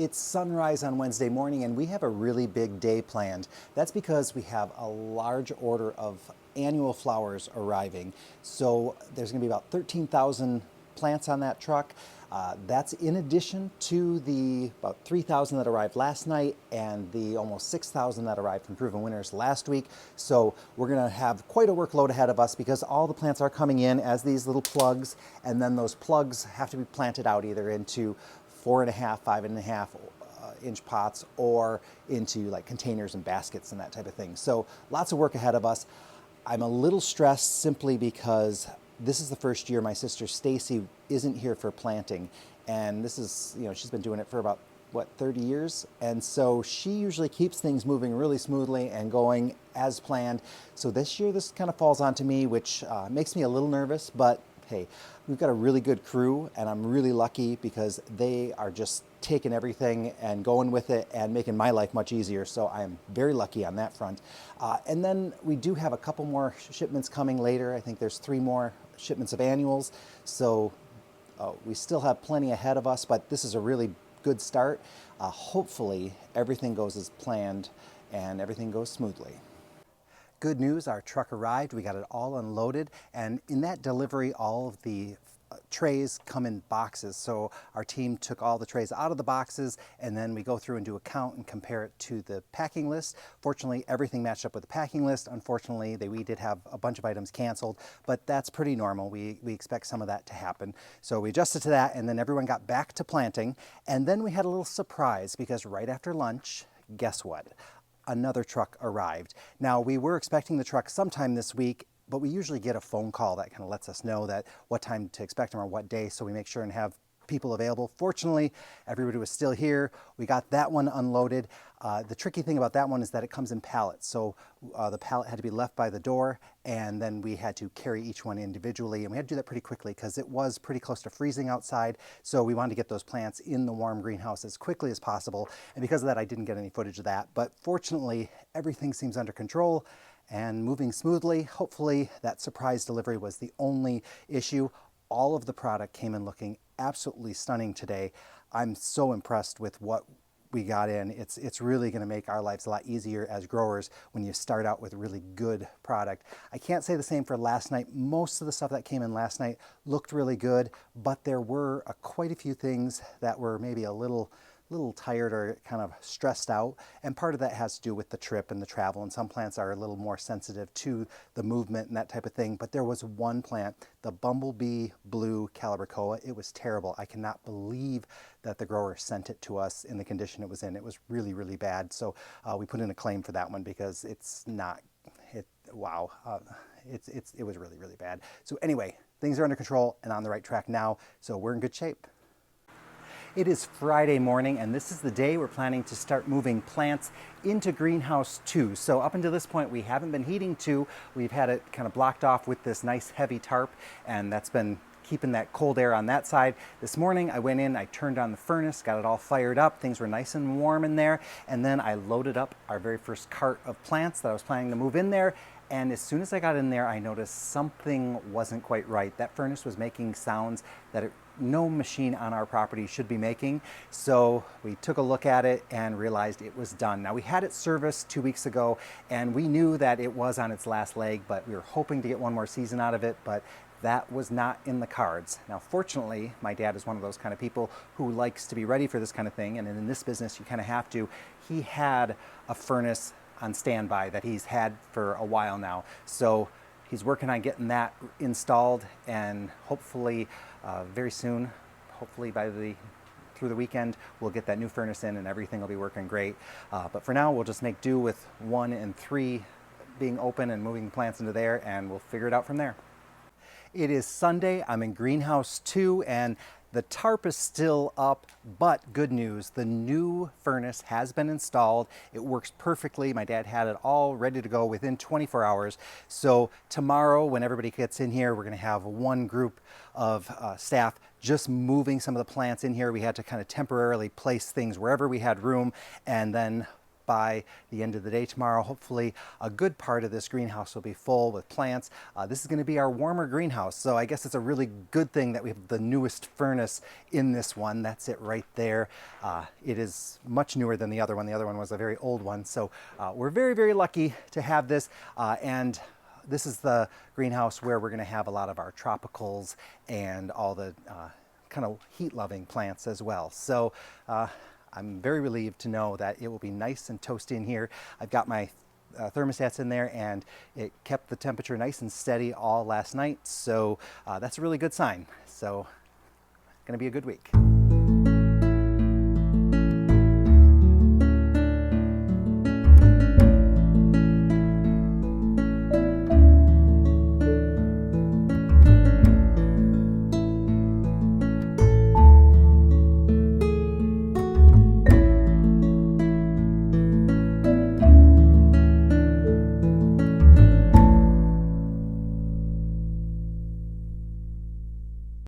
It's sunrise on Wednesday morning and we have a really big day planned. That's because we have a large order of annual flowers arriving. So there's going to be about 13,000 plants on that truck. That's in addition to the about 3,000 that arrived last night and the almost 6,000 that arrived from Proven Winners last week. So we're going to have quite a workload ahead of us because all the plants are coming in as these little plugs, and then those plugs have to be planted out either into 4.5, 5.5 inch pots or into like containers and baskets and that type of thing. So lots of work ahead of us. I'm a little stressed simply because this is the first year my sister Stacy isn't here for planting, and this is, she's been doing it for about 30 years, and so she usually keeps things moving really smoothly and going as planned. So this year this kind of falls onto me, which makes me a little nervous, but hey, we've got a really good crew and I'm really lucky because they are just taking everything and going with it and making my life much easier. So I'm very lucky on that front. And then we do have a couple more shipments coming later. I think there's 3 more shipments of annuals. So we still have plenty ahead of us, but this is a really good start. Hopefully everything goes as planned and everything goes smoothly. Good news, our truck arrived, we got it all unloaded, and in that delivery all of the trays come in boxes. So our team took all the trays out of the boxes and then we go through and do a count and compare it to the packing list. Fortunately, everything matched up with the packing list. Unfortunately, we did have a bunch of items canceled, but that's pretty normal. We expect some of that to happen. So we adjusted to that, and then everyone got back to planting. And then we had a little surprise because right after lunch, guess what? Another truck arrived. Now, we were expecting the truck sometime this week, but we usually get a phone call that kind of lets us know that what time to expect them or what day, so we make sure and have people available. Fortunately, everybody was still here. We got that one unloaded. The tricky thing about that one is that it comes in pallets. So the pallet had to be left by the door, and then we had to carry each one individually. And we had to do that pretty quickly because it was pretty close to freezing outside. So we wanted to get those plants in the warm greenhouse as quickly as possible. And because of that, I didn't get any footage of that. But fortunately, everything seems under control and moving smoothly. Hopefully that surprise delivery was the only issue. All of the product came in looking absolutely stunning today. I'm so impressed with what we got in. It's really going to make our lives a lot easier as growers when you start out with really good product. I can't say the same for last night. Most of the stuff that came in last night looked really good, but there were quite a few things that were maybe a little tired or kind of stressed out, and part of that has to do with the trip and the travel, and some plants are a little more sensitive to the movement and that type of thing. But there was one plant, the Bumblebee Blue Calibrachoa. It was terrible. I cannot believe that the grower sent it to us in the condition it was in. It was really, really bad. So we put in a claim for that one because it's not, wow, it was really, really bad. So anyway, things are under control and on the right track now, so we're in good shape. It is Friday morning, and this is the day we're planning to start moving plants into greenhouse 2. So up until this point, we haven't been heating 2. We've had it kind of blocked off with this nice heavy tarp, and that's been keeping that cold air on that side. This morning I went in, I turned on the furnace, got it all fired up. Things were nice and warm in there, and then I loaded up our very first cart of plants that I was planning to move in there. And as soon as I got in there, I noticed something wasn't quite right. That furnace was making sounds that no machine on our property should be making. So we took a look at it and realized it was done. Now, we had it serviced 2 weeks ago, and we knew that it was on its last leg, but we were hoping to get one more season out of it, but that was not in the cards. Now, fortunately, my dad is one of those kind of people who likes to be ready for this kind of thing, and in this business, you kind of have to. He had a furnace on standby that he's had for a while now. So he's working on getting that installed, and hopefully very soon, hopefully through the weekend, we'll get that new furnace in and everything will be working great. But for now, we'll just make do with 1 and 3 being open and moving plants into there, and we'll figure it out from there. It is Sunday, I'm in greenhouse 2, and the tarp is still up, but good news, the new furnace has been installed. It works perfectly. My dad had it all ready to go within 24 hours. So tomorrow, when everybody gets in here, we're gonna have one group of staff just moving some of the plants in here. We had to kind of temporarily place things wherever we had room, and then by the end of the day tomorrow. Hopefully a good part of this greenhouse will be full with plants. This is going to be our warmer greenhouse, so I guess it's a really good thing that we have the newest furnace in this one. That's it right there. It is much newer than the other one. The other one was a very old one, so we're very, very lucky to have this. And this is the greenhouse where we're going to have a lot of our tropicals and all the kind of heat-loving plants as well. So I'm very relieved to know that it will be nice and toasty in here. I've got my thermostats in there, and it kept the temperature nice and steady all last night, so that's a really good sign. So going to be a good week.